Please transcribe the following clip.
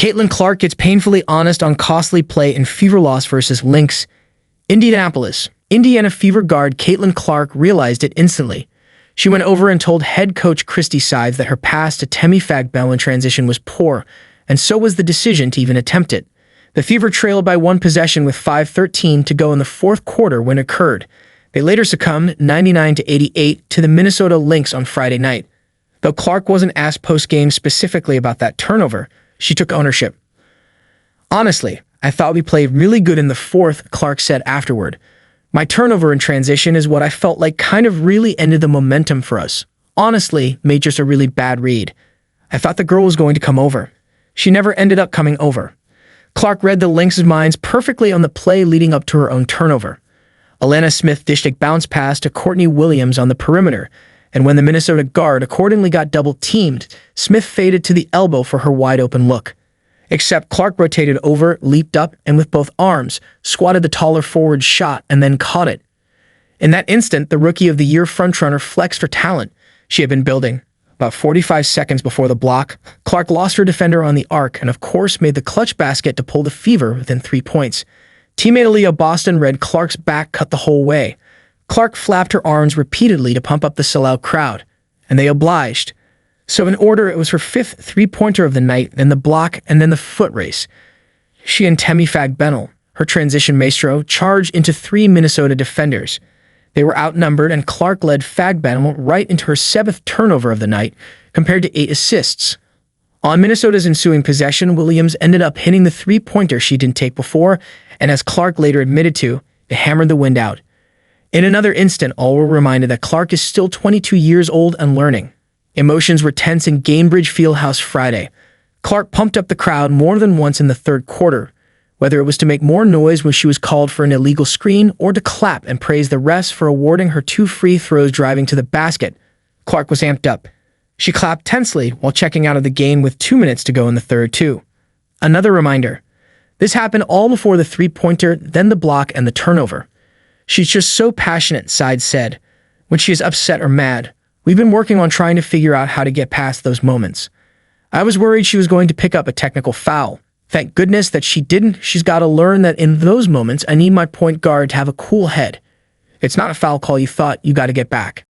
Caitlin Clark gets painfully honest on costly play in Fever loss versus Lynx. Indianapolis. Indiana Fever guard Caitlin Clark realized it instantly. She went over and told head coach Christie Sides that her pass to Temi Fagbenle in transition was poor, and so was the decision to even attempt it. The Fever trailed by one possession with 5:13 to go in the fourth quarter when it occurred. They later succumbed 99-88 to the Minnesota Lynx on Friday night. Though Clark wasn't asked post-game specifically about that turnover, she took ownership. "Honestly, I thought we played really good in the fourth," Clark said afterward. "My turnover in transition is what I felt like kind of really ended the momentum for us. Honestly, made just a really bad read. I thought the girl was going to come over. She never ended up coming over." Clark read the Lynx's minds perfectly on the play leading up to her own turnover. Alana Smith dished a bounce pass to Courtney Williams on the perimeter, and when the Minnesota guard accordingly got double-teamed, Smith faded to the elbow for her wide-open look. Except Clark rotated over, leaped up, and with both arms, swatted the taller forward's shot and then caught it. In that instant, the Rookie of the Year frontrunner flexed her talent she had been building. About 45 seconds before the block, Clark lost her defender on the arc and of course made the clutch basket to pull the Fever within 3 points. Teammate Aaliyah Boston read Clark's back cut the whole way. Clark flapped her arms repeatedly to pump up the sellout crowd, and they obliged. So in order, it was her fifth three-pointer of the night, then the block, and then the foot race. She and Temi Fagbenle, her transition maestro, charged into 3 Minnesota defenders. They were outnumbered, and Clark led Fagbenle right into her 7th turnover of the night, compared to 8 assists. On Minnesota's ensuing possession, Williams ended up hitting the three-pointer she didn't take before, and as Clark later admitted to, it hammered the wind out. In another instant, all were reminded that Clark is still 22 years old and learning. Emotions were tense in Gainbridge Fieldhouse Friday. Clark pumped up the crowd more than once in the third quarter, whether it was to make more noise when she was called for an illegal screen or to clap and praise the refs for awarding her 2 free throws driving to the basket. Clark was amped up. She clapped tensely while checking out of the game with 2 minutes to go in the third, too. Another reminder. This happened all before the three-pointer, then the block and the turnover. "She's just so passionate," Sides said. "When she is upset or mad, we've been working on trying to figure out how to get past those moments. I was worried she was going to pick up a technical foul. Thank goodness that she didn't. She's got to learn that in those moments, I need my point guard to have a cool head. It's not a foul call you thought, you got to get back."